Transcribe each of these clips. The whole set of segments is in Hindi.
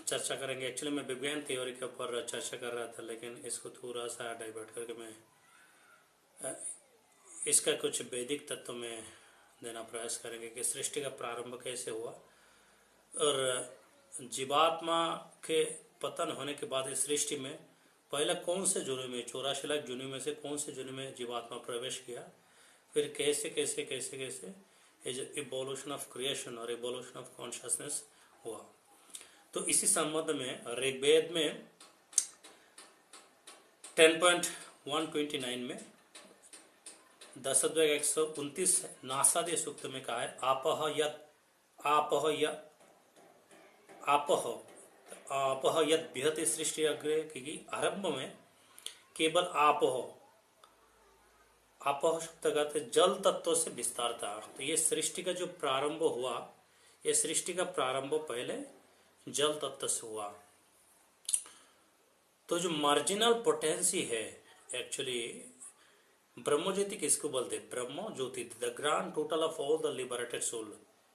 चर्चा करेंगे। एक्चुअली मैं विज्ञान थ्योरी के ऊपर चर्चा कर रहा था, लेकिन इसको थोड़ा सा डाइवर्ट करके मैं इसका कुछ वैदिक तत्व में देना प्रयास करेंगे कि सृष्टि का प्रारंभ कैसे हुआ और जीवात्मा के पतन होने के बाद इस सृष्टि में पहले कौन से जून में 84 लाख जून में से कौन से जून में जीवात्मा प्रवेश किया, फिर कैसे कैसे कैसे कैसे इवोल्यूशन ऑफ क्रिएशन और इवोल्यूशन ऑफ कॉन्शियसनेस हुआ। तो इसी संबंध में ऋग्वेद में 10.129 में 10.129 नासादि सूक्त में कहा है आपह यद बृहति सृष्टि अग्रे, क्योंकि आरंभ में केवल आपह शब्द का जल तत्व से विस्तार था। तो ये सृष्टि का जो प्रारंभ हुआ, ये सृष्टि का प्रारंभ पहले जल तत्व से हुआ। तो जो मार्जिनल पोटेंसी है, एक्चुअली ब्रह्म ज्योति किसको बोलते हैं? ब्रह्म ज्योति, the grand total of all the liberated soul.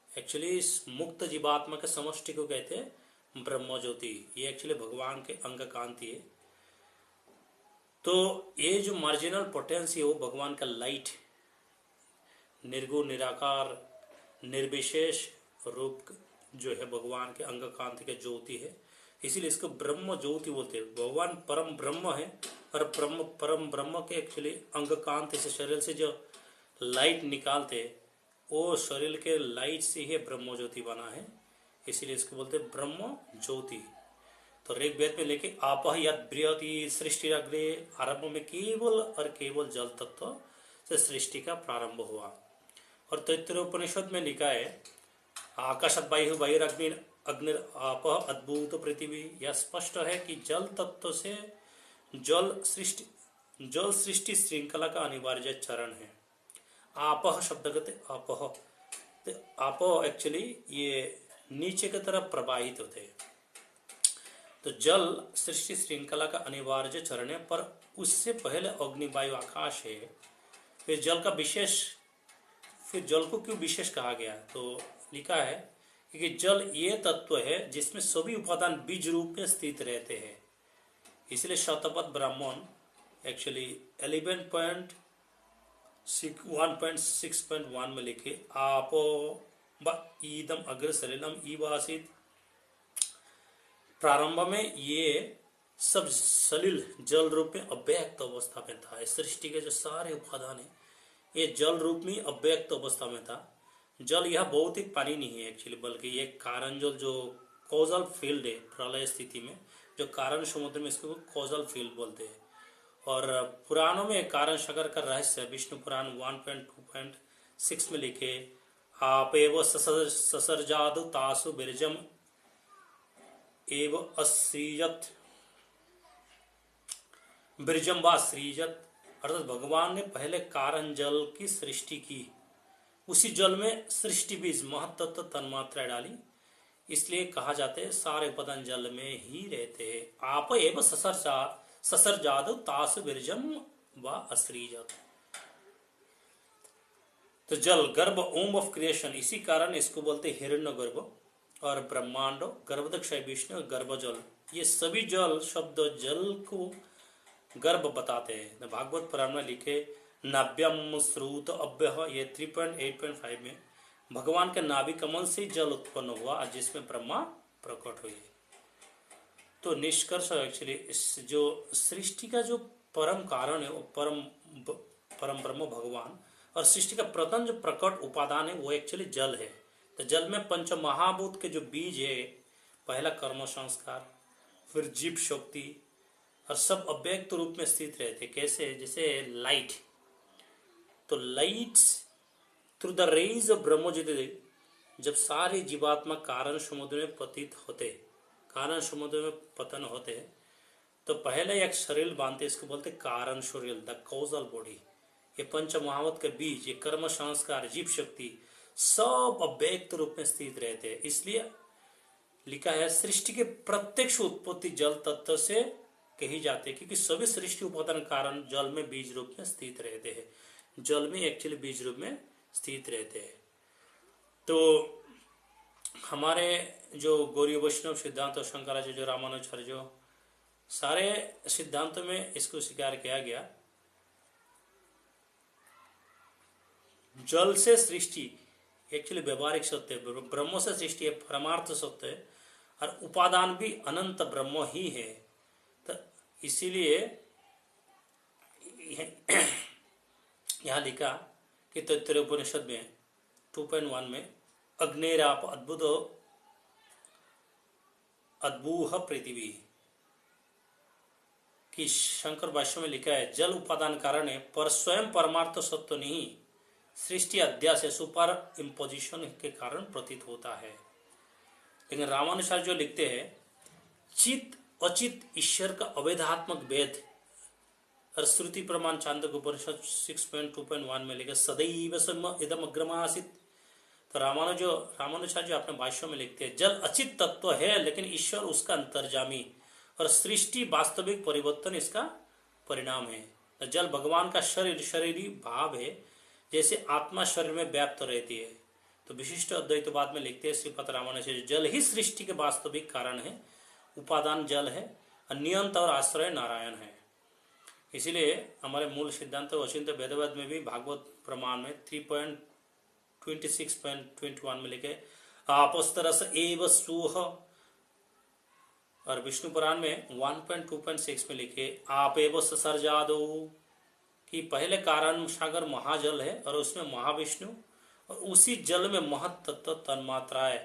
Actually इस मुक्त जीवात्मा के समष्टि को कहते हैं ब्रह्म ज्योति। ये एक्चुअली भगवान के अंग कांति है। तो ये जो मार्जिनल पोटेंसी है वो भगवान का लाइट, निर्गुण निराकार निर्विशेष रूप जो है भगवान के अंग कांति के ज्योति है, इसीलिए इसको ब्रह्म ज्योति बोलते हैं। भगवान परम ब्रह्म है और परम ब्रह्म के एक्चुअली अंग कांति से शरीर से जो लाइट निकालते वो शरीर के लाइट से ही ब्रह्म ज्योति बना है, इसीलिए इसको बोलते हैं ब्रह्म ज्योति। तो ऋग्वेद में लेके आपह यद बृहति सृष्टि अग्रे, आरंभ में केवल और केवल जल तत्व से सृष्टि का प्रारंभ हुआ। और तैत्तिरीयोपनिषद में लिखा है आकाशत वायु वायुरग्नि अग्नि आपह अद्भुत पृथ्वी। यह स्पष्ट है कि जल तत्व से जल सृष्टि श्रृंखला का अनिवार्य चरण है। आपह शब्द कहते आपह, तो आपह एक्चुअली ये नीचे की तरफ प्रवाहित होते हैं। तो जल सृष्टि श्रृंखला का अनिवार्य चरण है, पर उससे पहले अग्नि वायु आकाश है। फिर जल को क्यों विशेष कहा गया? तो लिखा है क्योंकि जल ये तत्व है जिसमें सभी उपादान बीज रूप में स्थित रहते हैं। इसलिए शतपथ ब्राह्मण एक्चुअली 11.1.6.1 में लिखे आपो ईदम अग्र सलिलम ईवासित। प्रारंभ में ये सब सलिल जल रूप में अव्यक्त अवस्था में था। इस सृष्टि के जो सारे उपादान है ये जल रूप में अव्यक्त अवस्था में था। जल यह भौतिक पानी नहीं है एक्चुअली, बल्कि ये कारण जल जो कॉजल फील्ड है प्रलय स्थिति में, जो कारण समुद्र में इसको कॉजल फील्ड बोलते हैं। और पुराणों में कारण सागर का रहस्य विष्णु पुराण 1.2.6 में लिखे आप एव ससर्जादु तासु बिरजम एव असृजत बिरजम व सृजत। अर्थात भगवान ने पहले कारण जल की सृष्टि की, उसी जल में सृष्टि बीज महत्त्व तन्मात्रा डाली, इसलिए कहा जाते हैं सारे उपादान जल में ही रहते हैं। आप एव ससर्जादु तासु बिरजम व असृजत। तो जल गर्भ ओम ऑफ क्रिएशन, इसी कारण इसको बोलते हिरण्य गर्भ और ब्रह्मांड गर्भदक्ष विष्णु गर्भजल। ये सभी जल शब्द जल को गर्भ बताते हैं। भागवत पुराण में लिखे नाभ्यम श्रुत अभ्य, ये 3.8.5 में भगवान के नाभि कमल से जल उत्पन्न हुआ जिसमें ब्रह्मा प्रकट हुए। तो निष्कर्ष एक्चुअली इस जो सृष्टि का जो परम कारण है वो परम ब्रह्म भगवान, और सृष्टि का प्रथम जो प्रकट उपादान है वो एक्चुअली जल है। तो जल में पंच महाभूत के जो बीज है, पहला कर्म संस्कार, फिर जीव शक्ति, और सब अव्यक्त रूप में स्थित रहते। कैसे? जैसे लाइट, तो lights through the rays of brahma jyoti, जब सारे जीवात्मा कारण समुद्र में पतित होते, कारण समुद्र में पतन होते, तो पहले एक शरीर बांधते, इसको बोलते कारण शरीर, द कॉजल बॉडी। ये पंच महाभूत के बीज, ये कर्म संस्कार, जीव शक्ति, सब अव्यक्त रूप में स्थित रहते हैं। इसलिए लिखा है सृष्टि के प्रत्यक्ष उत्पत्ति जल तत्व से कही जाती है, क्योंकि सभी सृष्टि उपादान कारण जल में बीज रूप में स्थित रहते हैं। जल में एक्चुअली बीज रूप में स्थित रहते हैं। तो हमारे जो गौरी वैष्णव सिद्धांत और शंकराचार्य जो रामानुजाचार्य जो सारे सिद्धांतों में इसको स्वीकार किया गया। जल से सृष्टि एक्चुअली व्यवहारिक सत्य है, ब्रह्म से सृष्टि है, परमार्थ सत्य है, और उपादान भी अनंत ब्रह्म ही है। तो इसीलिए यहाँ लिखा कि तैत्तरीय उपनिषद में 2.1 में अग्नेराप अद्भुह पृथ्वी कि शंकर भाष्य में लिखा है जल उपादान कारण है पर स्वयं परमार्थ सत्य नहीं, सृष्टि अध्यास सुपर इम्पोजिशन के कारण प्रतीत होता है। लेकिन रामानुजाचार्य जो लिखते हैं चित अचित ईश्वर का अवैधात्मक भेद, और श्रुति प्रमाण चांदक उपनिषद 6.2.1 में लिखा सदैव सम इदम अग्रमासित। तो रामानुजाचार्य अपने भाष्यों में लिखते हैं जल अचित तत्व है लेकिन ईश्वर उसका अंतर्जामी और सृष्टि वास्तविक परिवर्तन इसका परिणाम है। तो जल भगवान का शरीरी भाव है, जैसे आत्मा शरीर में व्याप्त रहती है। तो विशिष्ट अद्वैतवाद में लिखते हैं श्रीपद रामानुजाचार्य जल ही सृष्टि के वास्तविक कारण है, उपादान जल है, नियंत और आश्रय नारायण है। इसीलिए हमारे मूल सिद्धांत अचिंत्य वेदवाद में भी भागवत प्रमाण में 3.26.21 में लिखे आपस्तरस एव सूह, और विष्णु पुराण में 1.2.6 में लिखे आप एव ससर्जादो कि पहले कारण सागर महाजल है और उसमें महाविष्णु और उसी जल में महत तत्व तन्मात्राएं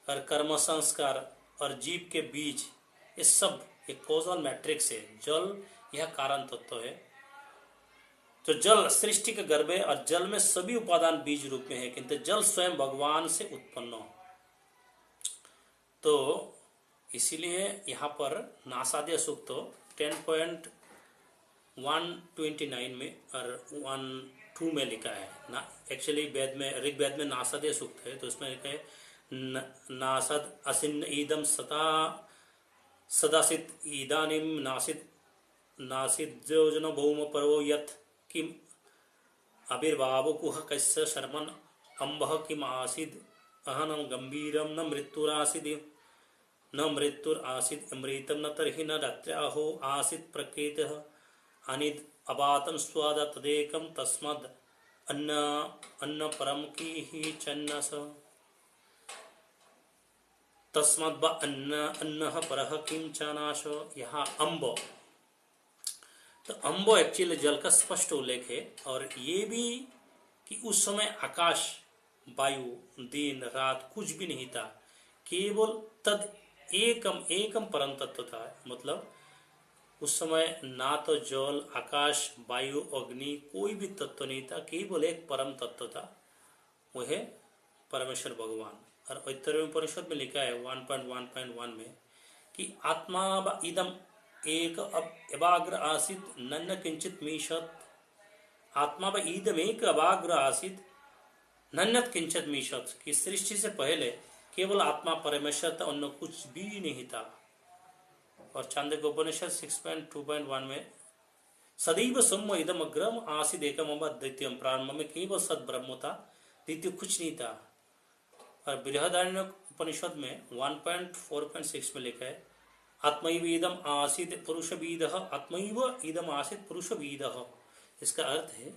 और कर्म संस्कार और जीव के बीज, ये सब एक कोजल मैट्रिक्स है। जल यह कारण तत्व है। तो जल सृष्टि के गर्भ है और जल में सभी उपादान बीज रूप में है, किंतु जल स्वयं भगवान से उत्पन्न हो। तो इसीलिए यहाँ पर नासाद्य सूक्त 10.129 में और 1.2 में लिखा है ना। एक्चुअली वेद में ऋग्वेद में नासाद्य सूक्त है, तो उसमें लिखा है नासद असिन ईदम सदासित ईदानिम नासिद्योजन भौम पर्वो यत् किम आविर्भाव कुह कस्य शर्मन अम्बह किम आसीद अहनम गंभीरम न मृत्युरासीद न मृत्युरासीद अमृतम न तर्हि न रात्र्याहो आसीद प्रकृतिः अनिद अबातम स्वाद तदेकम तस्मद् अन्न परम की ही चन्नस तस्मद् अन्न परह किंचनाश। यहाँ अम्ब, तो अम्बो एक्चुअली जल का स्पष्ट उल्लेख है। और ये भी कि उस समय आकाश वायु दिन रात कुछ भी नहीं था, केवल तद एकम परम तत्व था। मतलब उस समय ना तो जल आकाश वायु अग्नि कोई भी तत्व नहीं था, केवल एक परम तत्व था, वह है परमेश्वर भगवान। और ऐतरेय उपनिषद में लिखा है 1.1.1 में कि आत्मा इदम एक अबाग्र आसित नन्न किंचित मीशत, आत्मा व ईदम एक अबाग्र आसित नन्नत किंचित मीशत, कि सृष्टि से पहले केवल आत्मा परमेश्वर था, अन्य कुछ भी नहीं था। और चांदक उपनिषद 6.2.1 में सदैव सौम्य इदम अग्रम आसिद एकम अद्वितीयम, प्रारंभ में केवल सद ब्रह्म था, द्वितीय कुछ नहीं था। और बृहदारण्यक उपनिषद में 1.4.6 में लिखा है आत्मैव इदम आसीत पुरुष बीदः, आत्मैव इदम आसीत पुरुष बीदः। इसका अर्थ है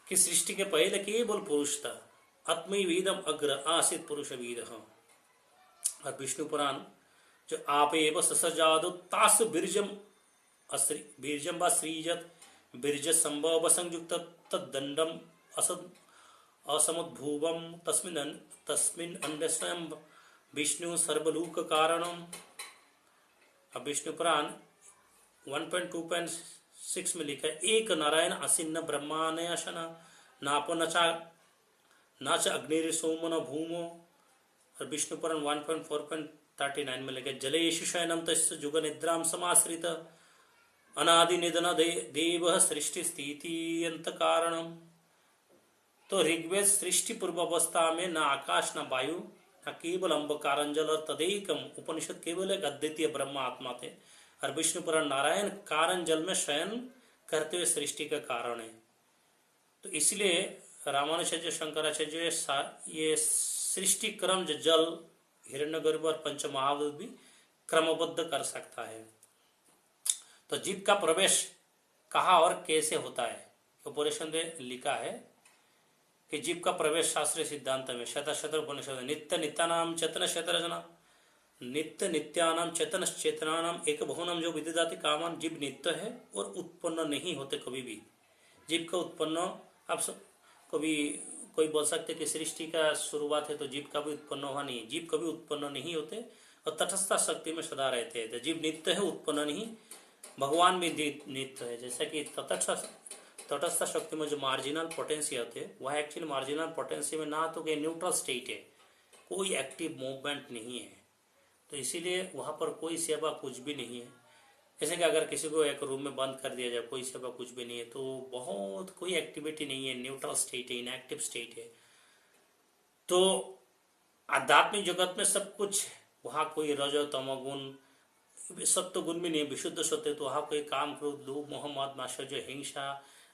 कि सृष्टि के पहले केवल पुरुष था, आत्मैव इदम अग्र आसीत पुरुष बीदः। और विष्णु पुराण जो आप एव ससजादो तास बीर्जम बीर्जम व सृजत बीर्ज संभव संयुक्त तद्दंडम असमुद्भुवम तस्मिन् अन्य स्वयं विष्णु सर्वलोक कारणम। अब विष्णु पुराण 1.2.6 में लिखा है एक नारायण असिन्न ब्रह्मानयशन नापो नाच अग्निर सोम न भूमो। और विष्णु पुराण 1.4.39 में लिखा है जलेषु शयनम तस्य जुग निद्राम समाश्रित अनादि निधन देव सृष्टि स्थिति अंत कारणम। तो ऋग्वेद सृष्टि पूर्व अवस्था में न आकाश न वायु न केवल अम्ब कारण जल और तदेकम, उपनिषद केवल एक अद्वितीय ब्रह्म आत्मा थे। और विष्णु पुराण नारायण कारण जल में शयन करते हुए सृष्टि का कारण है। तो इसलिए रामानुजाचार्य शंकराचार्य ये सृष्टि क्रम जो जल, हिरण्यगर्भ और पंच महाभूत भी क्रमबद्ध कर सकता है। तो जीव का प्रवेश कहाँ और कैसे होता है, उपनिषद में लिखा है कि जीव का प्रवेश शास्त्रीय सिद्धांत में शत उपनिषद नित्य नित्यानाम चेतन शतरजना, नित्य नित्यानाम चेतन चेतनानाम एक बहुनम जो विदिदाति कामान, जीव नित्य है और उत्पन्न नहीं होते कभी भी। जीव का उत्पन्न, आप कभी कोई बोल सकते कि सृष्टि का शुरुआत है तो जीव का भी उत्पन्न हुआ नहीं, जीव कभी उत्पन्न नहीं होते और तटस्थ शक्ति में सदा रहते हैं। तो जीव नित्य है, उत्पन्न नहीं। भगवान भी नित्य है, जैसा कि तटस्थ शक्ति में जो मार्जिनल पोटेंसी होते हैं वह एक्चुअली मार्जिनल पोटेंसी में ना तो न्यूट्रल स्टेट है, कोई एक्टिव मूवमेंट नहीं है, तो इसीलिए वहाँ पर कोई सेवा कुछ भी नहीं है। जैसे कि अगर किसी को एक रूम में बंद कर दिया जाए, कोई सेवा कुछ भी नहीं है, तो बहुत कोई एक्टिविटी नहीं है, न्यूट्रल स्टेट है, इनएक्टिव स्टेट है। तो आध्यात्मिक जगत में सब कुछ, वहाँ कोई रजो तमोगुण सत्य गुण भी नहीं, विशुद्ध सत्य, तो वहाँ कोई काम, क्रोध, लोभ, मोह, मद, मात्सर्य, हिंसा,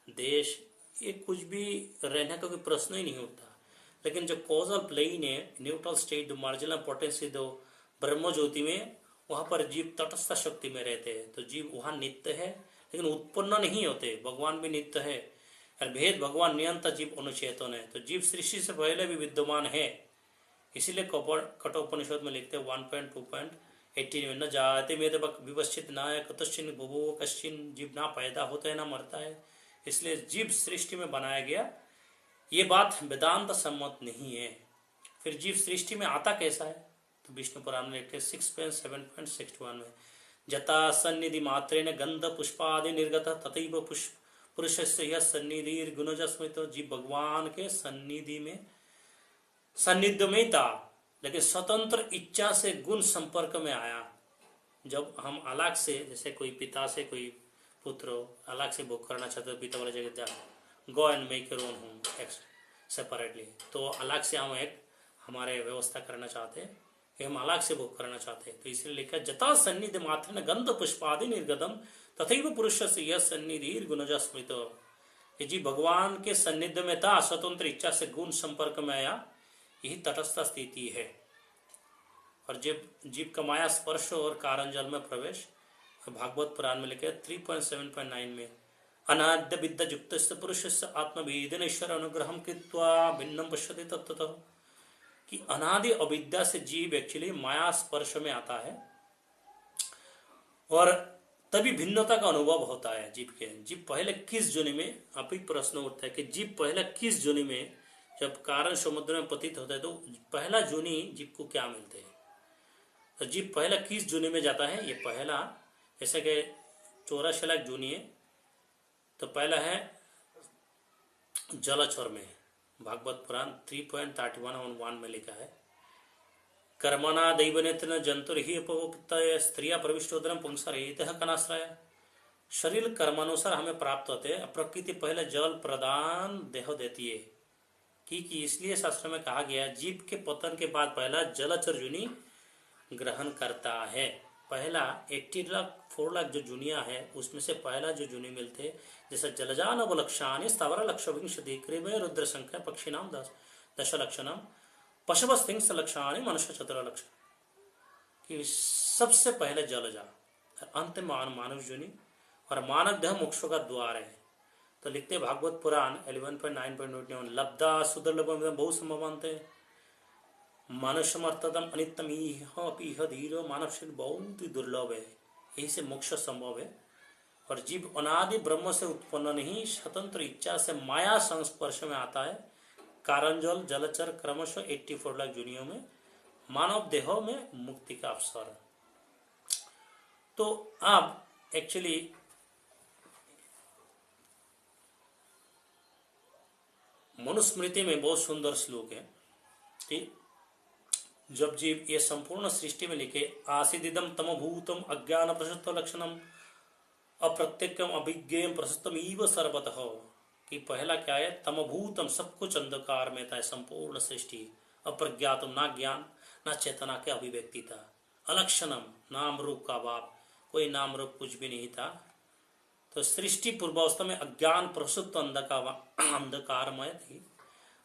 देश, ये कुछ भी रहने का कोई प्रश्न ही नहीं होता। लेकिन जो कॉजल प्लेन है, न्यूट्रल स्टेट, जो मार्जिनल पोटेंसी, जो ब्रह्म ज्योति में, वहाँ पर जीव तटस्थ शक्ति में रहते हैं। तो जीव वहाँ नित्य है लेकिन उत्पन्न नहीं होते। भगवान भी नित्य है, भेद भगवान नियंता, जीव अनुचेतन है। तो जीव सृष्टि से पहले भी विद्यमान है, इसीलिए कठोपनिषद में लिखते हैं 1.2.18 में, न जाते में विवस्थित न है कतश्चिन भुवो कश्चिन, जीव ना पैदा होता है ना मरता है, इसलिए जीव सृष्टि में बनाया गया। ये बात वेदांत सम्मत नहीं है। फिर जीव सृष्टि में आता कैसा है, तो विष्णु पुराण में लिखते 6.7.61 में, जता सन्निधि मात्रेण गंध पुष्पादि निर्गत तथैव पुरुष से यह सन्निधि गुणज स्मृत। जीव भगवान के सन्निधि में सान्निध्य में था, लेकिन स्वतंत्र इच्छा से गुण संपर्क में आया। जब हम अलग से, जैसे कोई पिता से कोई पुत्र अलग से भोग करना चाहते हो, पिता वाला जगह जा go and make your own home separately, तो अलग से हम एक हमारे व्यवस्था करना चाहते हैं, हम अलग से भोग करना चाहते हैं। तो इसलिए लिखा जता सन्निधि मात्र गंध पुष्पादि निर्गतम तथैव पुरुष से यह सन्निधि गुणजा स्मृत। जी भगवान के सन्निधि में था, स्वतंत्र इच्छा से गुण संपर्क में आया, यही तटस्थ स्थिति है। और जीव का माया स्पर्श और कारण जल में प्रवेश, भागवत पुराण में लिखे 3.7.9 में, अनाद्य विद्या युक्त पुरुष आत्मवेदन ईश्वर अनुग्रहम कृत्वा भिन्नम पश्यति तत्ततः, कि अनादि अविद्या से जीव एक्चुअली माया स्पर्श में आता है और तभी भिन्नता का अनुभव होता है जीव के। जीव पहले किस जोनि में, आप ही प्रश्न उठता है कि जीव पहले किस जोनि में, जब कारण समुद्र में पतित होता है तो पहला जोनि जीव को क्या मिलते हैं, तो जीव पहला किस जोनि में जाता है। ये पहला, जैसे कि 84 लाख जोनि है, तो पहला है जलचर में, भागवत पुराण 3.31 में लिखा है, कर्मणा दैवनेत्र जंतुर ही उपभोक्त स्त्रिया प्रविष्टोदरम पुंसरेत कनाश्रय। शरीर कर्मानुसार हमें प्राप्त होते हैं, प्रकृति पहले जल प्रदान देह देती है, कि इसलिए शास्त्र में कहा गया जीव के पतन के बाद पहला जलचर जुनी ग्रहण करता है। पहला 4 लाख जो जुनिया है उसमें से पहला जो जुनी मिलते, जैसे जलजान अवलक्षानी स्थावर लक्ष विंशति कृमय रुद्र संख्या पक्षी नाम 10 लक्षणम पशुपस्थिंस लक्षाणी मनुष्य 14 लक्षण, कि सबसे पहले जलजा, अंत मानव जुनी और मानव देह मोक्ष का द्वार है। तो लिखते भागवत पुराण 11.9.8 लब्धा सुदुर्लभम बहु संभवंते मनुष्यमर्थतम अनित्यम इह धीरो, मानव शरीर बहुत ही दुर्लभ है, यही से मोक्ष संभव है। और जीव अनादि ब्रह्म से उत्पन्न नहीं, स्वतंत्र इच्छा से माया संस्पर्श में आता है। कारण जल जलचर क्रमशः 84 लाख जुनियों में मानव देहों में मुक्ति का अवसर। तो अब एक्चुअली मनुस्मृति में बहुत सुंदर श्लोक है कि जब जीव ये संपूर्ण सृष्टि में लिखे आसीदिदम तमभूतम अज्ञान प्रशस्त लक्षणम अप्रत्यक्षम अभिज्ञेयम प्रशस्तम इव सर्वतः, कि पहला क्या है, तमभूतम, सब कुछ अंधकार में था, संपूर्ण सृष्टि, अप्रज्ञातम, ना ज्ञान ना चेतना के अभिव्यक्ति था, अलक्षणम, नाम रूप का अभाव, कोई नाम रूप कुछ भी नहीं था। तो सृष्टि पूर्वावस्था में अज्ञान प्रसुप्त अंधकारमय थी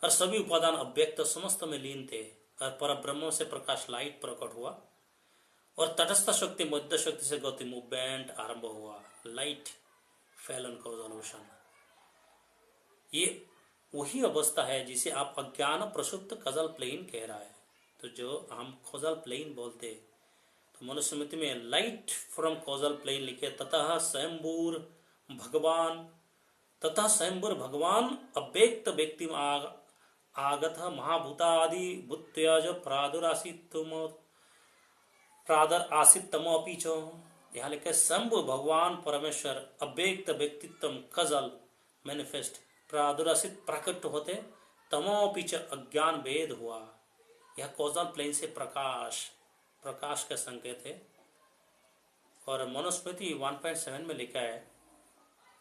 और सभी उपादान अव्यक्त समस्त में लीन थे। और पर ब्रह्म से प्रकाश लाइट प्रकट हुआ और तटस्थ शक्ति मध्य शक्ति से गति मूवमेंट आरंभ हुआ। Light fell on causal ocean. ये वही अवस्था है जिसे आप अज्ञान प्रसुप्त कजल प्लेन कह रहा है। तो जो हम कॉजल प्लेन बोलते, तो मनुस्मृति में लाइट फ्रॉम कॉजल प्लेन लिखे ततः स्वयंभूर भगवान अव्यक्त व्यक्ति आगत महाभूतादि भूत्यज प्रादर आसितमोपि च। यहाँ लिखे शंभु भगवान परमेश्वर अव्यक्त व्यक्तित्व कजल मैनिफेस्ट प्रादुरासित प्रकट होते तमोपि च अज्ञान भेद हुआ। यह कॉजल प्लेन से प्रकाश का संकेत है। और मनुस्मृति 1.7 में लिखा है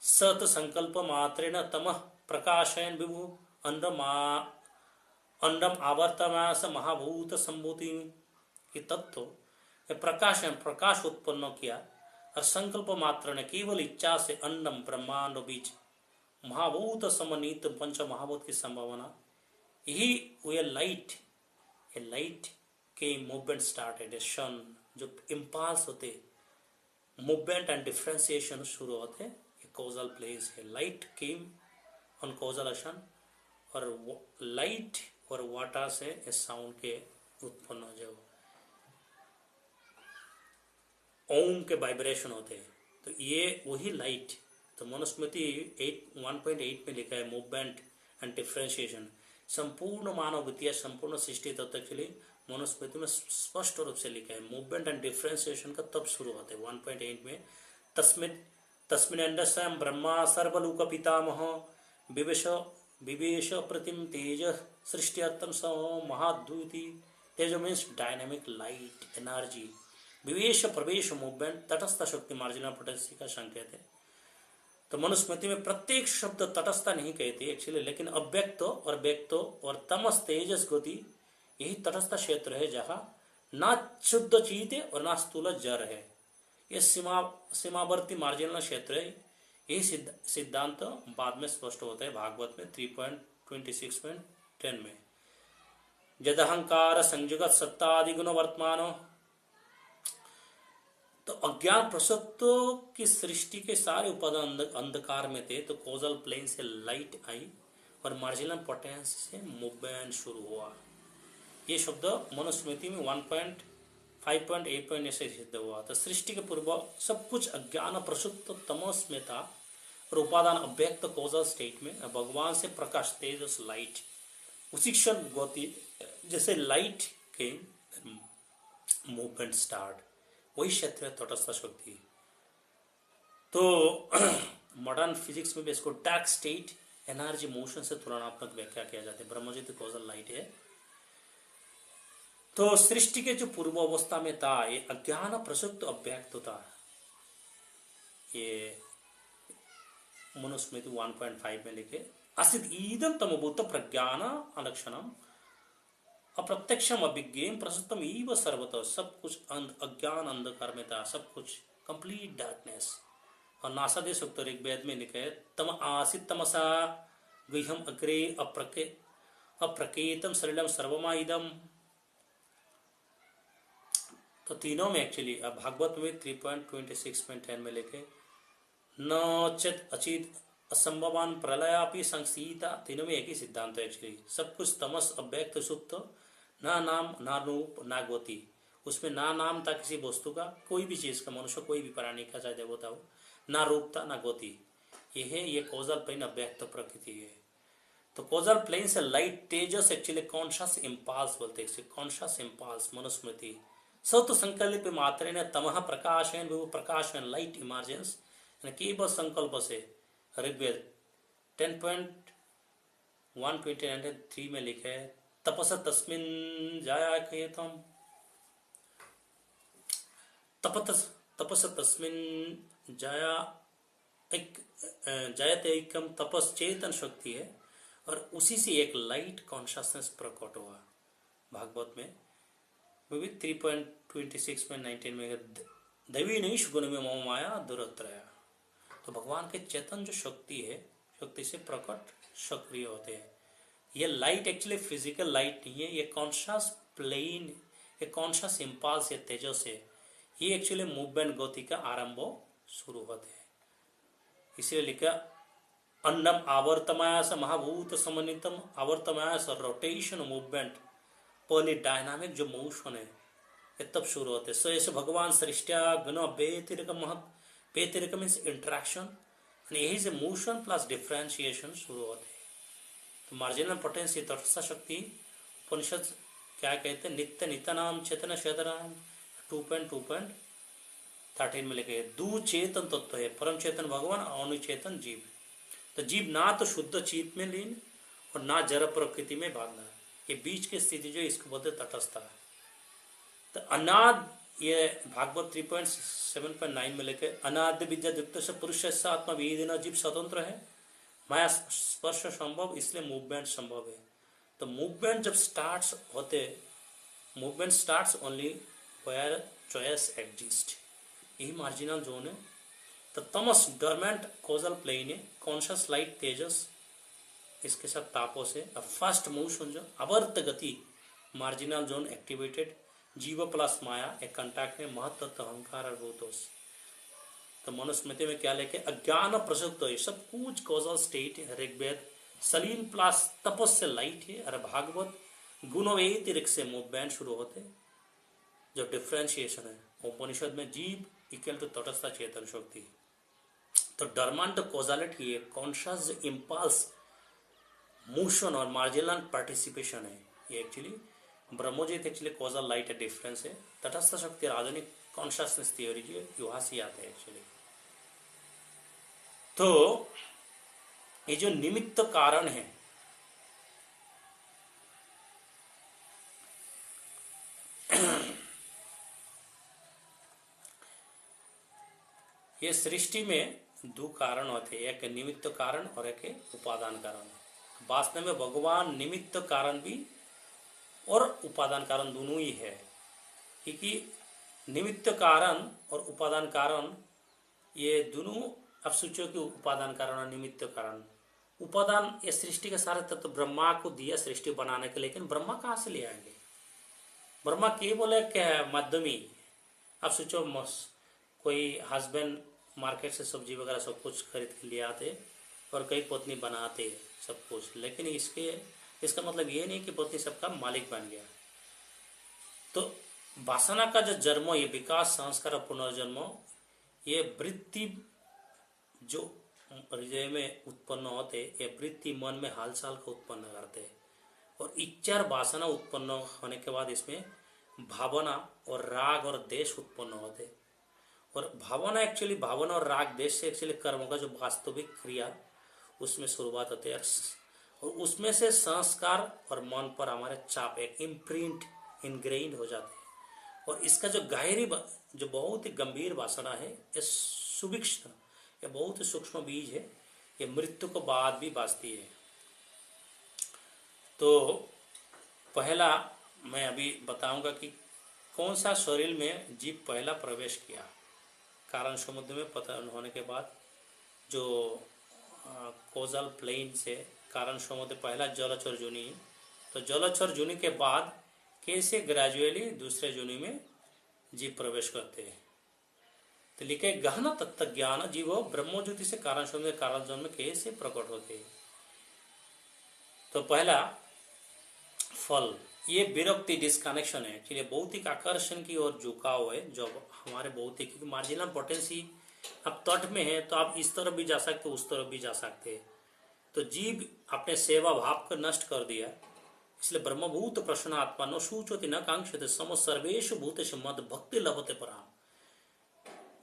सत संकल्प मात्रेण तमः प्रकाशयन विभु अंडम आवर्तमास महाभूत संभूति। ये तत्व प्रकाश उत्पन्न किया और संकल्प मात्र ने केवल इच्छा से अंडम ब्रह्मांड बीच महाभूत समन्वित पंच महाभूत की संभावना, यही वो लाइट के मूवमेंट स्टार्टेड। शन जो इम्पल्स होते मूवमेंट एंड डिफरेंशिएशन शुरू होते, ये कॉजल प्लेस है। लाइट केम ऑन कॉजल शन और लाइट और वाटर से इस साउंड के उत्पन्न हो जाओ ओम के वाइब्रेशन होते हैं। तो ये वही लाइट। तो मनुस्मृति 1.8 में लिखा है मूवमेंट एंड डिफरेंशिएशन संपूर्ण मानव वित्तीय संपूर्ण सृष्टि तत्व के लिए मनुस्मृति में स्पष्ट रूप से लिखा है। मूवमेंट एंड डिफरेंशिएशन का तब शुरू होते हैं 1.8 में तस्मिन् अंडस्वयं ब्रह्मा सर्वलोक पितामह विवेश प्रतिम तेज सृष्टियर्थम स महाद्युति। तेज मीन्स डायनामिक लाइट एनर्जी। विवेश प्रवेश मूवमेंट तटस्थ शक्ति मार्जिनल पोटेंसी का संकेत है। तो मनुस्मृति में प्रत्येक शब्द तटस्थ नहीं कहते एक्चुअली, लेकिन अव्यक्त और व्यक्त और तमस तेजस गति यही तटस्थ क्षेत्र है जहाँ ना शुद्ध चीत है और ना स्थूल जड़ है। ये सीमावर्ती मार्जिनल क्षेत्र है। यही सिद्धांत बाद में स्पष्ट होता है भागवत में 3.26.10 में। जदहंकार संयुगत सत्ता आदि गुण वर्तमान। तो अज्ञान प्रसुप्त की सृष्टि के सारे उपादान अंधकार में थे, तो कॉजल प्लेन से लाइट आई और मार्जिनल पोटेंस से मूवमेंट शुरू हुआ। ये शब्द मनुस्मृति में 1.5.8 से सिद्ध हुआ। तो सृष्टि के पूर्व सब कुछ अज्ञान प्रसुप्त तमस में था और उपादान अव्यक्त कॉजल स्टेट में। भगवान से प्रकाश तेजस लाइट उसी क्षण गति जैसे लाइट के मूवमेंट स्टार्ट, वही क्षेत्र है तटस्थ शक्ति। तो मॉडर्न फिजिक्स में भी इसको डार्क स्टेट एनर्जी मोशन से तुलनात्मक व्याख्या किया जाता है। ब्रह्मज्योति कॉजल लाइट है। तो सृष्टि के जो पूर्व अवस्था में था ये अज्ञान प्रसुप्त अव्यक्त था। ये मनुस्मृति 1.5 में लिखे असित ईदम तमभूत प्रज्ञान अलक्षणम अप्रत्यक्षम अभिज्ञेम प्रसुप्तम ईव सर्वतः। सब कुछ अज्ञान अंधकार में था, सब कुछ कंप्लीट डार्कनेस। और नासादे सूक्त ऋग्वेद में लिखा है तम आसित तमसा गुह्यम अग्रे अप्रकेतम सलिलम सर्वमा इदम। तो तीनों में एक्चुअली भागवत में 3.26.10 में लिखे न चित अचित असंभवान प्रलयापि संसीता। तीनों में एक ही सिद्धांत है एक्चुअली। सब कुछ तमस अव्यक्त सुप्त, ना नाम ना रूप ना गति। उसमें ना नाम था किसी वस्तु का, कोई भी चीज का, मनुष्य कोई भी प्राणी का चाहे देवता हो, ना रूप था ना गति। ये है ये कॉजल प्लेन अव्यक्त प्रकृति है। तो कॉजल प्लेन से लाइट तेजस एक्चुअली कॉन्शियस इम्पल्स बोलते हैं। कॉन्शियस इम्पल्स मनुस्मृति सत संकल्प मात्रे ने तमह प्रकाशन विभु प्रकाशन लाइट इमर्जेंस केवल संकल्प से। ऋग्वेद 10.1.3 में लिखे है तपस तस्मिन् जायतेयकम तपस तस्मिन् जायतेयकम। तपस चेतन शक्ति है और उसी से एक लाइट कॉन्शियसनेस प्रकट हुआ। भागवत में 3.26.19 में दैवी नैश गुण में मोह माया दुरत्रया। तो भगवान के चेतन जो शक्ति है, शक्ति से प्रकट सक्रिय होते हैं। ये लाइट एक्चुअली फिजिकल लाइट नहीं है, ये conscious plane a conscious impulse या तेजो से ये एक्चुअली मूवमेंट गति का आरंभ शुरू होते हैं। इसलिए लिखा अन्नम आवर्तमायास महाभूत समन्वितम आवर्तमायास रोटेशन मूवमेंट पहले डायनामिक जो मोशन है ये तब शुरू होते हैं। सो ऐसे भगवान सृष्टिया गण व्यतिरिक महत व्यतिरिक मीन्स इंटरेक्शन यही से मोशन प्लस डिफ्रेंशिएशन शुरू होते हैं। तो मार्जिनल पोटेंसी तटस्थ शक्ति उपनिषद क्या कहते हैं, नित्य नित्यानाम चेतन चेतनाम 2.2.13 में लिखे दो चेतन तत्व है, परम चेतन भगवान और अनुचेतन जीव। तो जीव ना तो शुद्ध चित्त में लीन और ना जड़ प्रकृति में बांधना, ये बीच की स्थिति जो इसको बोलते तटस्था। तो अनाद ये भागवत 3.7.9 में लेके अनाद्य विद्या युक्त से पुरुष से आत्मा विहीन जीव स्वतंत्र है, माया स्पर्श संभव इसलिए मूवमेंट संभव है। तो मूवमेंट जब स्टार्ट्स होते, movement starts only where choice exist, यही मार्जिनल जोन है। तो तमस डोरमेंट कोजल प्लेन है, कॉन्शियस लाइट तेजस इसके साथ तापों से फर्स्ट मोशन जो अवर्त गति मार्जिनल जोन एक्टिवेटेड जीव प्लस माया एक कंटैक्ट में महत्व अहंकार और भूतोष। तो मनुस्मृति में क्या लेके अज्ञान प्रसुप्त है, सब कुछ कॉजल स्टेट है। ऋग्वेद सलीन प्लस तपस से लाइट है, और भागवत गुणवेतिरिक्त से मूवमेंट शुरू होते जो डिफ्रेंशिएशन है। उपनिषद में जीव इक्वल टू तटस्थ चेतन शक्ति। तो डरमांट कॉजालिटी है, कॉन्शियस इम्पल्स मोशन और मार्जिनल पार्टिसिपेशन है। ये एक्चुअली ब्रह्मोजित एक्चुअली कॉजल लाइट है, डिफरेंस है। तटस्थ शक्ति आधुनिक कॉन्शियसनेस थ्योरी जो वहां से आते हैं एक्चुअली। तो ये जो निमित्त कारण है, ये सृष्टि में दो कारण होते हैं, एक निमित्त कारण और एक उपादान कारण। वास्तव में भगवान निमित्त कारण भी और उपादान कारण दोनों ही है, क्योंकि निमित्त कारण और उपादान कारण ये दोनों, अब सोचो कि उपादान कारण और निमित्त कारण। उपादान ये सृष्टि के सारे तत्व ब्रह्मा को दिया सृष्टि बनाने के, लेकिन ब्रह्मा कहाँ से ले आएंगे? ब्रह्मा केवल एक माध्यमी। अब सोचो कोई हस्बैंड मार्केट से सब्जी वगैरह सब कुछ खरीद के ले आते और कई पत्नी बनाते सब कुछ, लेकिन इसका मतलब ये नहीं कि पत्नी सबका मालिक बन गया। तो वासना का जो जन्म, ये विकास संस्कार और पुनर्जन्म, ये वृत्ति जो हृदय में उत्पन्न होते, ये वृत्ति मन में हालचाल को उत्पन्न करते, और इच्छा और वासना उत्पन्न होने के बाद इसमें भावना और राग और देश उत्पन्न होते। और भावना एक्चुअली, भावना और राग देश से एक्चुअली कर्म का जो वास्तविक क्रिया उसमें शुरुआत होती है, और उसमें से संस्कार और मन पर हमारे चाप एक इम्प्रिंट इनग्रेन हो जाते हैं। और इसका जो गहरी जो बहुत ही गंभीर वासना है, ये सुभिक्षण, ये बहुत ही सूक्ष्म बीज है, ये मृत्यु को बाद भी बाजती है। तो पहला मैं अभी बताऊंगा कि कौन सा शरीर में जीव पहला प्रवेश किया। कारण समुद्र में पतन होने के बाद जो कोजल प्लेन से कारण समुद्र पहला जलचर जूनी, तो जलचर जूनी के बाद कैसे ग्रेजुअली दूसरे जूनी में जीव प्रवेश करते हैं। तो लिखे गहन तत्व ज्ञान जीव ब्रह्मज्योति से कारण समुद्र कारण जन्म में कैसे प्रकट होते हैं। तो पहला फल, ये विरक्ति डिस्कनेक्शन है, इसलिए भौतिक आकर्षण की ओर झुकाव है जो हमारे भौतिक, क्योंकि मार्जिनल पोटेंसी अब तट में है तो आप इस तरफ भी जा सकते उस तरफ भी जा सकते हैं। तो जीव अपने सेवा भाव को नष्ट कर दिया, इसलिए ब्रह्मभूत प्रश्न आत्मा न सूचोति न कांक्षते सम सर्वेषु भूतेषु मद भक्ति लभते पराम।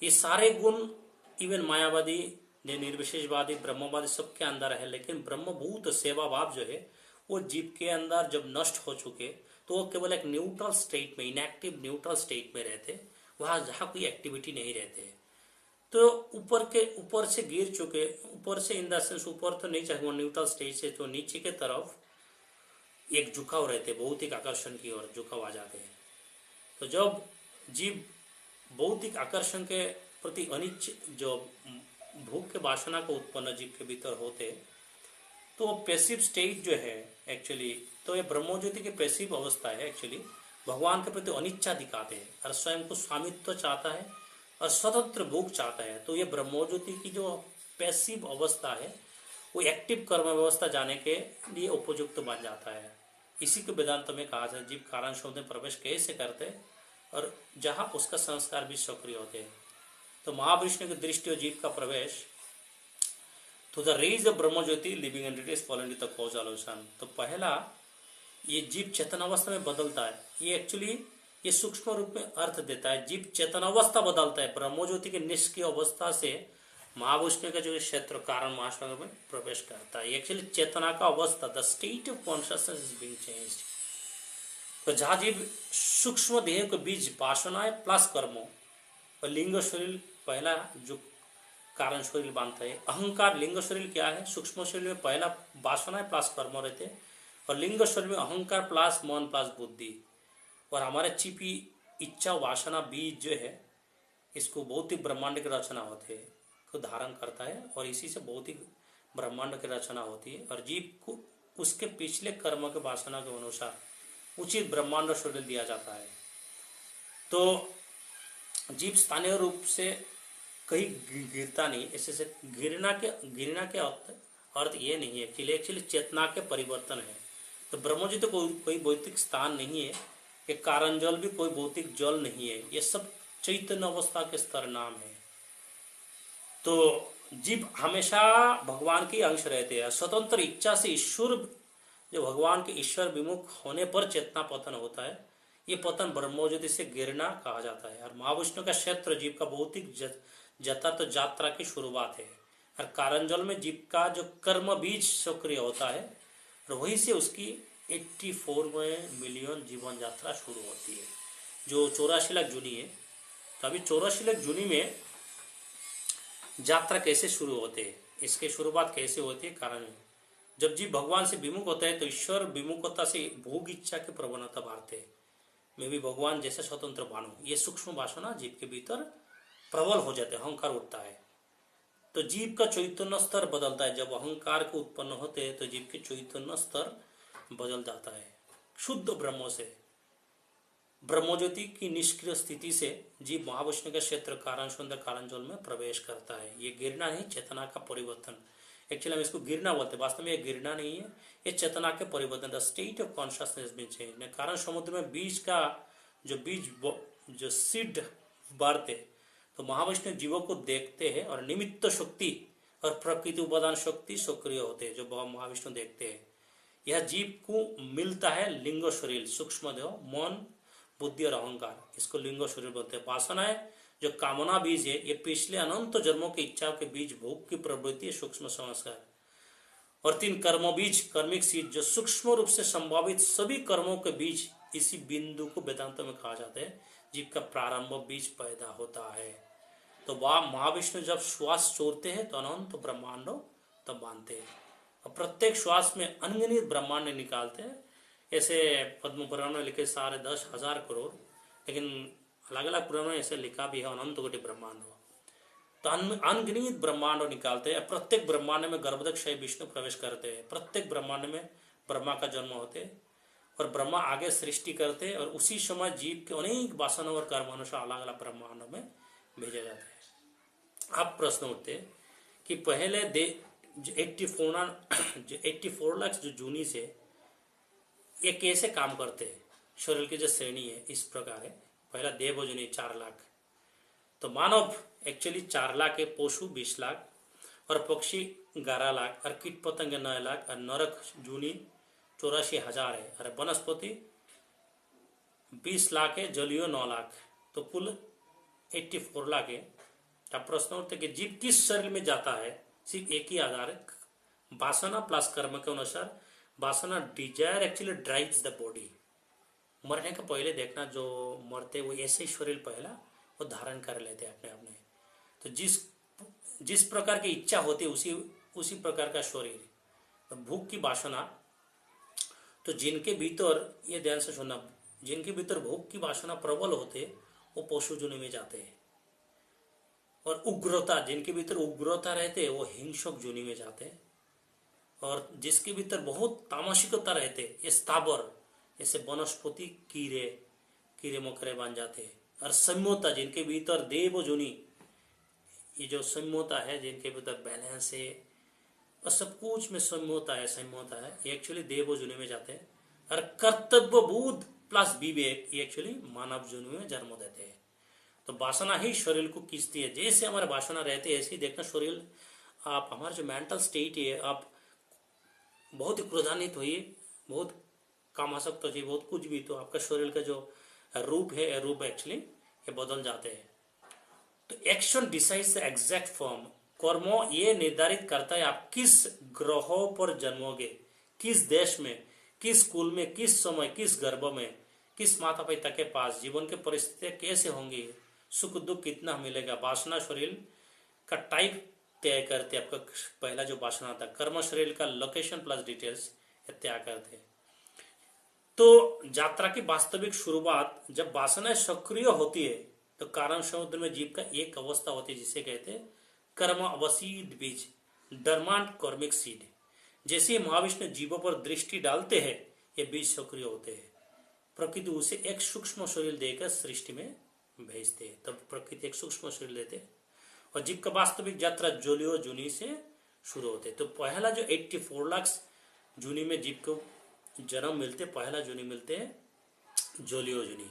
ये सारे गुण इवन मायावादी, निर्विशेषवादी, ब्रह्मवादी सबके अंदर है, लेकिन ब्रह्मभूत सेवा भाव जो है वो जीव के अंदर जब नष्ट हो चुके तो वो केवल एक न्यूट्रल स्टेट में, इनएक्टिव न्यूट्रल स्टेट में रहते, वहां जहां कोई एक्टिविटी नहीं रहते। तो ऊपर से गिर चुके, ऊपर से इन द सेंस ऊपर तो नहीं चाहे, वो न्यूट्रल स्टेट से तो नीचे के तरफ एक झुकाव रहते, भौतिक आकर्षण की ओर झुकाव आ जाते हैं। तो जब जीव भौतिक आकर्षण के प्रति अनिच्छ जो भूख के वासना को उत्पन्न जीव के भीतर होते, तो पैसिव स्टेट जो है एक्चुअली, तो ये ब्रह्मज्योति की पैसिव अवस्था है एक्चुअली। भगवान के प्रति अनिच्छा दिखाते हैं और स्वयं को स्वामित्व चाहता है और स्वतंत्र भोग चाहता है, तो ये ब्रह्मोज्योति की जो पैसिव अवस्था है वो एक्टिव कर्म व्यवस्था जाने के लिए उपयुक्त बन जाता है। इसी को वेदांत में कहा जाए जीव कारण शब्द में प्रवेश कैसे करते हैं और जहाँ उसका संस्कार भी सक्रिय होते हैं। तो महाविष्णु की दृष्टि और जीव का प्रवेश तो द रेज ऑफ ब्रह्मज्योति living entities fall into the causal. तो पहला ये जीव चेतनावस्था में बदलता है, ये एक्चुअली ये सूक्ष्म रूप में अर्थ देता है। जीव चेतनावस्था बदलता है, ब्रह्मज्योति के निष्क्रिय अवस्था से महाविष्णु का जो क्षेत्र कारण महासागर में प्रवेश करता है। एक्चुअली चेतना का अवस्था, the state of consciousness is being changed. तो जहाँ जीव सूक्ष्म देह के बीच वासनाएं प्लस कर्मों और लिंग शरीर पहला जो कारण शरीर बांधता है। अहंकार लिंग शरीर क्या है, सूक्ष्म शरीर में पहला वासनाएं प्लस कर्म रहते हैं और लिंग शरीर में अहंकार प्लस मन प्लस बुद्धि। और हमारे छिपी इच्छा वासना बीज जो है इसको भौतिक ब्रह्मांड की रचना होते है को धारण करता है और इसी से भौतिक ब्रह्मांड की रचना होती है और जीव को उसके पिछले कर्म के वासना के अनुसार उचित ब्रह्मांड शरीर दिया जाता है। तो जीव स्थानीय रूप से कहीं गिरता नहीं, ऐसे गिरना के अर्थ ये नहीं है कि एक्चुअली चेतना के परिवर्तन है। तो ब्रह्मज्योति तो कोई भौतिक स्थान नहीं है, ये कारण जल भी कोई भौतिक जल नहीं है, ये सब चैतन्य अवस्था के स्तर नाम है। तो जीव हमेशा भगवान के अंश रहते हैं, स्वतंत्र इच्छा से ईश्वर जो भगवान के ईश्वर विमुख होने पर चेतना पतन होता है, ये पतन ब्रह्मज्योति से गिरना कहा जाता है। और महाविष्णु का क्षेत्र जीव का भौतिक जतर्थ यात्रा की शुरुआत है और कारण जल में जीव का जो कर्म बीज सक्रिय होता है और वहीं से उसकी 84 मिलियन जीवन यात्रा शुरू होती है जो 84 लाख जूनी है। तो अभी 84 लाख जूनी में यात्रा कैसे शुरू होते हैं, इसके शुरुआत कैसे होती है, कारण जब जीव भगवान से विमुख होता है तो ईश्वर विमुखता से भोग इच्छा की प्रवणता बढ़ते हैं। मैं भी भगवान जैसे स्वतंत्र बनूं, ये सूक्ष्म वासना जीव के भीतर प्रबल हो जाते हैं, अहंकार उठता है। तो जीव का चैतन्य स्तर बदलता है, जब अहंकार को उत्पन्न होते हैं तो जीव के चैतन्य स्तर बदल जाता है। शुद्ध ब्रह्म से ब्रह्मज्योति की निष्क्रिय स्थिति से जीव महाविष्णु के क्षेत्र कारण सुंदर कारण जल में प्रवेश करता है। ये गिरना नहीं, चेतना का परिवर्तन। एक्चुअली हम इसको गिरना बोलते हैं, वास्तव में ये गिरना नहीं है, ये चेतना के परिवर्तन, the state of consciousness being changed. कारण समुद्र में बीज का जो सीड बढ़ते तो महाविष्णु जीवों को देखते हैं और निमित्त शक्ति और प्रकृति उपादान शक्ति सक्रिय होते हैं जो महाविष्णु देखते हैं। यह जीव को मिलता है लिंग शरीर, सूक्ष्म देह, मन, बुद्धि और अहंकार, इसको लिंग शरीर बोलते हैं। वासनाएं जो कामना बीज है, ये पिछले अनंत जन्मों की इच्छाओं के बीज भोग की प्रवृत्ति, सूक्ष्म संस्कार। और 3 कर्म बीज, कर्मिक सीड, जो सूक्ष्म रूप से संभावित सभी कर्मों के बीज, इसी बिंदु को वेदांत में कहा जाता है जीव का प्रारंभ बीज पैदा होता है। तो वह महाविष्णु जब श्वास छोड़ते हैं तो अनंत ब्रह्मांडो तब बांधते हैं और प्रत्येक श्वास में अनगिनत ब्रह्मांड निकालते हैं। ऐसे पद्म पुराण में लिखे सारे 10,000 करोड़, लेकिन अलग अलग पुराणों में ऐसे लिखा भी है अनंत कोटि ब्रह्मांड। तो अनगिनत ब्रह्मांड निकालते हैं। प्रत्येक ब्रह्मांड में गर्भदक्षय विष्णु प्रवेश करते हैं, प्रत्येक ब्रह्मांड में ब्रह्मा का जन्म होते हैं और ब्रह्मा आगे सृष्टि करते हैं और उसी समय जीव के अनेक वासना और कर्मानुसार अलग अलग ब्रह्मांडों में भेजे जाते हैं। अब प्रश्न उठते कि पहले 84 लाख जो जूनी से ये कैसे काम करते हैं। शरीर की जो श्रेणी है इस प्रकार है, पहला देव जूनी 4 लाख, तो मानव एक्चुअली 4 लाख है, पशु 20 लाख और पक्षी 11 लाख और कीट पतंग 9 लाख और नरक जूनी 84,000 है और वनस्पति 20 लाख है, जलियो 9 लाख, तो कुल 84 लाख है। अब प्रश्न उठते कि जीव किस शरीर में जाता है, सिर्फ एक ही आधार है, वासना प्लस कर्म के अनुसार। वासना desire actually drives the body. मरने के पहले देखना जो मरते वो ऐसे ही शरीर पहला वो धारण कर लेते अपने अपने। तो जिस प्रकार की इच्छा होती है उसी प्रकार का शरीर। तो भूख की वासना, तो जिनके भीतर, ये ध्यान से सुनना, जिनके भीतर भूख की वासना प्रबल होते वो पशु जुनी में जाते हैं और उग्रता, जिनके भीतर उग्रता रहते वो हिंसक जुनी में जाते हैं और जिसके भीतर बहुत तामसिकता रहते ये स्थावर, जैसे वनस्पति, कीड़े, कीड़े मकोड़े बन जाते हैं। और सम्यता, जिनके भीतर देव जुनी, ये जो सम्यता है, जिनके भीतर बैलेंस है और सब कुछ में सम्यता है, ये एक्चुअली देव जुनी में जाते हैं। और कर्तव्य बोध प्लस विवेक, ये एक्चुअली मानव जुनी में जन्म देते हैं। तो वासना ही शरीर को खींचती है। जैसे हमारे वासना रहती है ऐसे ही देखना शरीर, आप हमारा जो मेंटल स्टेट है, आप बहुत ही क्रोधान्वित होइए, बहुत कामासक्त होइए, बहुत कुछ भी, तो आपका शरीर का जो रूप है, रूप एक्चुअली ये बदल जाते हैं। तो action decides the exact form. कर्म ये निर्धारित करता है आप किस ग्रहों पर जन्मोगे, किस देश में, किस स्कूल में, किस समय, किस गर्भ में, किस माता पिता के पास, जीवन की परिस्थितियां कैसे होंगी, सुख दुख कितना मिलेगा। वासना शरीर का टाइप तय करते, आपका पहला जो वासना था। कर्म शरीर का लोकेशन प्लस डिटेल्स तय करते। तो यात्रा की वास्तविक शुरुआत जब वासना सक्रिय होती है, तो कारण समुद्र में जीव का एक अवस्था होती है जिसे कहते हैं कर्म अवसीद बीज, डरमांट कर्मिक सीड। जैसे ही महाविष्णु जीवों पर दृष्टि डालते हैं, ये बीज सक्रिय होते हैं। प्रकृति उसे एक सूक्ष्म शरीर देकर सृष्टि में भेजते हैं। तब प्रकृति एक सूक्ष्म शरीर देते हैं और जीव का वास्तविक यात्रा जोलियो जूनी से शुरू होते। तो पहला जो 84 लाख जूनी में जीव को जन्म मिलते, पहला जूनी मिलते हैं जोलियो जूनी,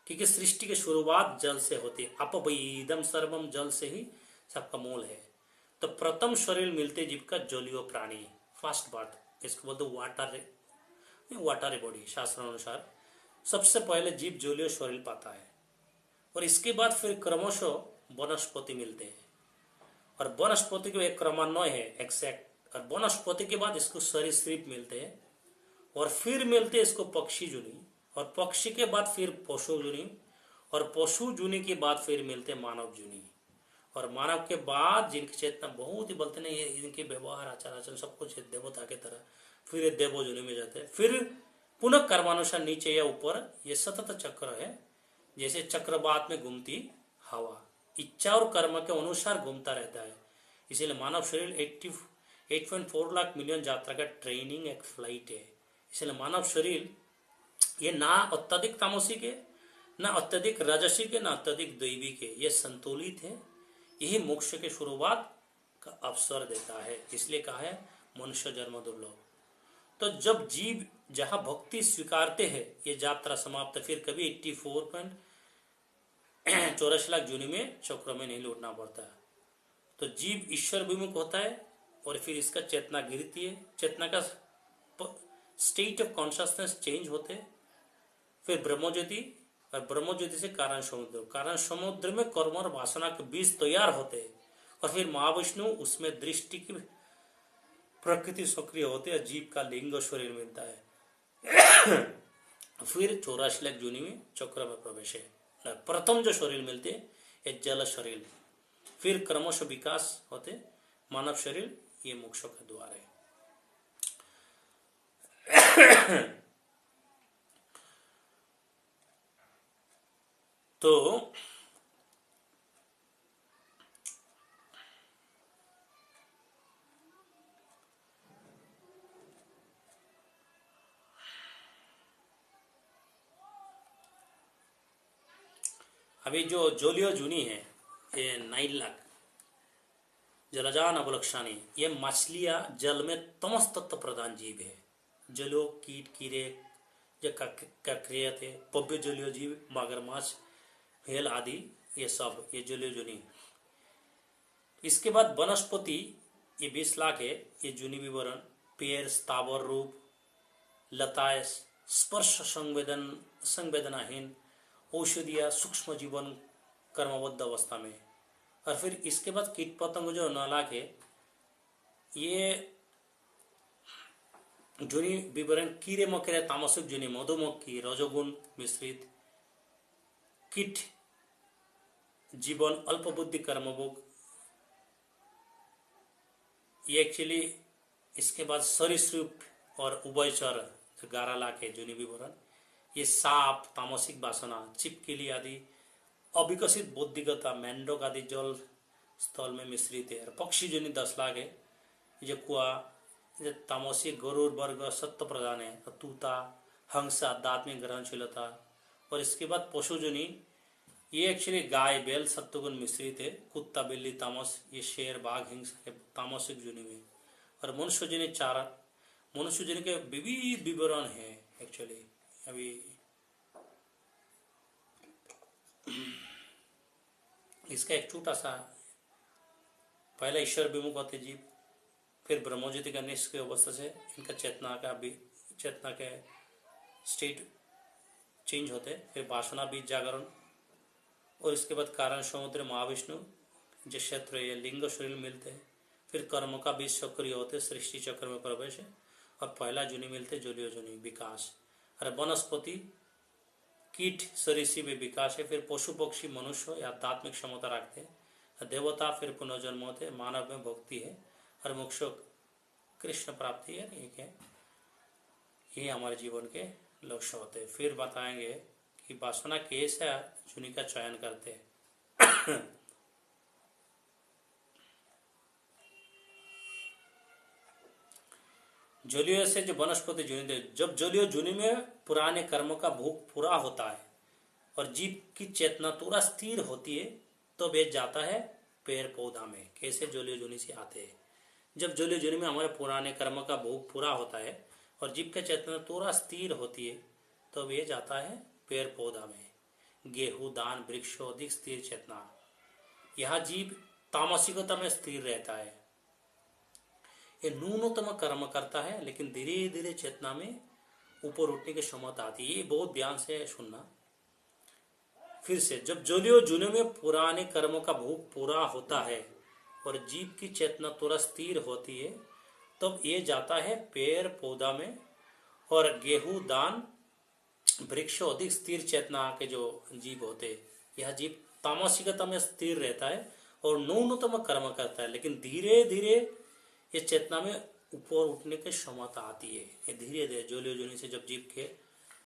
क्योंकि सृष्टि की शुरुआत जल से होती है। अपवैदम सर्वम, जल से ही सबका मूल है। तो प्रथम शरीर मिलते जीव का जोलियो प्राणी, फर्स्ट बर्थ, इसको बोलते वाटर बॉडी। शास्त्र अनुसार सबसे पहले जीव जोलियो शरीर पाता है और इसके बाद फिर क्रमशः वनस्पति मिलते हैं। और वनस्पति को एक क्रमान्वय है एग्जैक्ट। और वनस्पति के बाद इसको सरीसृप मिलते हैं और फिर मिलते इसको पक्षी जुनी, और पक्षी के बाद फिर पशु जुनी, और पशु जुनी के बाद फिर मिलते मानव जुनी। और मानव के बाद जिनकी चेतना बहुत ही बोलते नहीं है, इनके व्यवहार आचार आचरण सब कुछ देवता के तरह, फिर देवो जुनी में जाते हैं। फिर पुनः कर्मानुसार नीचे या ऊपर, ये सतत चक्र है, जैसे चक्रवात में घूमती हवा, इच्छा और कर्म के अनुसार घूमता रहता है। इसीलिए मानव शरीर 8.4 लाख मिलियन यात्रा का ट्रेनिंग एक फ्लाइट है। इसलिए मानव शरीर ये ना अत्यधिक तामसिक है, ना अत्यधिक राजसिक है, ना अत्यधिक दैविक है, ये संतुलित है। यही मोक्ष के शुरुआत का अवसर देता है। इसलिए कहा है मनुष्य जन्म दुर्लभ। तो जब जीव जहां भक्ति स्वीकारते हैं, ये यात्रा समाप्त। फिर कभी 84.84 लाख जूनी में चक्र में नहीं लौटना पड़ता। तो जीव ईश्वर विमुख होता है और फिर इसका चेतना गिरती है, चेतना का स्टेट ऑफ कॉन्शियसनेस चेंज होते हैं। फिर ब्रह्मज्योति, और ब्रह्मज्योति से कारण समुद्र, कारण समुद्र में कर्म और वासना के बीज तैयार होते हैं। और फिर महाविष्णु उसमें दृष्टि की प्रकृति सक्रिय होते हैं, जीव का लिंग शरीर मिलता है। फिर 84 लाख जूनी में चक्र में प्रवेश है। प्रथम जो शरीर मिलते हैं ये जल शरीर, फिर क्रमश विकास होते मानव शरीर, ये मोक्ष का द्वार है। तो अभी जो जोलियो जूनी है, ये 9 लाख जलजान अवलक्षणी, ये मछलियां जल में तमस तत्व प्रधान जीव है। जलो कीट कीड़े जो कक्रिय थे, पव्य जलीय जीव, मगरमच्छ, व्हेल आदि, ये सब ये जलीय जूनी। इसके बाद वनस्पति ये 20 लाख है, ये जूनी विवरण। पेड़, स्थावर रूप, लताएं, स्पर्श संवेदनाहीन, औषधिया, सूक्ष्म जीवन कर्मबद्ध अवस्था में। और फिर इसके बाद कीट पतंग जो 9 लाख है, ये जूनी विवरण। कीड़े मकोड़े तामसिक जूनी, मधुमक्खी, रजोगुण मिश्रित कीट जीवन, अल्पबुद्धि कर्मभोग। ये एक्चुअली इसके बाद सरीसृप और उभयचर 11 लाख है जूनी विवरण। ये सांप, तामसिक वासना, छिपकली आदि, अविकसित बौद्धिकता, मेंढक आदि जल स्थल में मिश्रित है। और पक्षी जूनी 10 लाख है, ये कुआ, ये तामसिक, गरुड़ वर्ग सत्व प्रधान है। तूता, हंस, आध्यात्मिक ग्रहणशीलता और इसके बाद पशु जुनी, ये एक्चुअली गाय बैल सत्वगुण मिश्रित है। कुत्ता बिल्ली तामस, ये शेर बाघ हिंस है तामसिक जुनी में। और मनुष्य जुनी चार, मनुष्य जुनी के विविध विवरण है एक्चुअली। अभी इसका एक छोटा सा, पहला ईश्वर विमुख होते जीव, फिर ब्रह्मज्योति का निष्क्रिय अवस्था से इनका चेतना के स्टेट चेंज होते, फिर वासना बीज जागरण, और इसके बाद कारण समुद्र महाविष्णु जो क्षेत्र ये लिंग शरीर मिलते हैं, फिर कर्म का बीज सक्रिय होते सृष्टि चक्र में प्रवेश है, और पहला जुनी मिलते जोलियो जुनी विकास, और वनस्पति कीट सरीसृप में विकास है, फिर पशु पक्षी मनुष्य या आध्यात्मिक क्षमता रखते हैं, देवता फिर पुनर्जन्म होते, मानव में भक्ति है, और मोक्ष कृष्ण प्राप्ति है। एक है ये हमारे जीवन के लक्ष्य होते हैं। फिर बताएंगे कि वासना कैसे जुनी का चयन करते हैं। जोलियो से जो वनस्पति जुनी, जब जोलियो जुनी में पुराने कर्मों का भोग पूरा होता है और जीव की चेतना पूरा स्थिर होती है, तो भेज जाता है पेड़ पौधा में। कैसे जोलियो जुनी से आते हैं, जब जोलियो जुनी में हमारे पुराने कर्म का भोग पूरा होता है और जीव की चेतना पूरा स्थिर होती है, तो भेज जाता है पेड़ पौधा में। गेहूं दान वृक्ष अधिक स्थिर चेतना, यह जीव तामसिकता में स्थिर रहता है। ये न्यूनतम कर्म करता है, लेकिन धीरे धीरे चेतना में ऊपर उठने की क्षमता आती है। ये बहुत ध्यान से सुनना। फिर से, जब जोलियो जुने में पुराने कर्मों का भोग पूरा होता है और जीव की चेतना थोड़ा स्थिर होती है, तब ये जाता है पेड़ पौधा में। और गेहूं दान वृक्ष अधिक स्थिर चेतना के जो जीव होते, यह जीव तामसिकता में स्थिर रहता है और न्यूनतम कर्म करता है, लेकिन धीरे धीरे ये चेतना में ऊपर उठने की क्षमता आती है। ये धीरे धीरे जोलियो जुनी से जब जीव के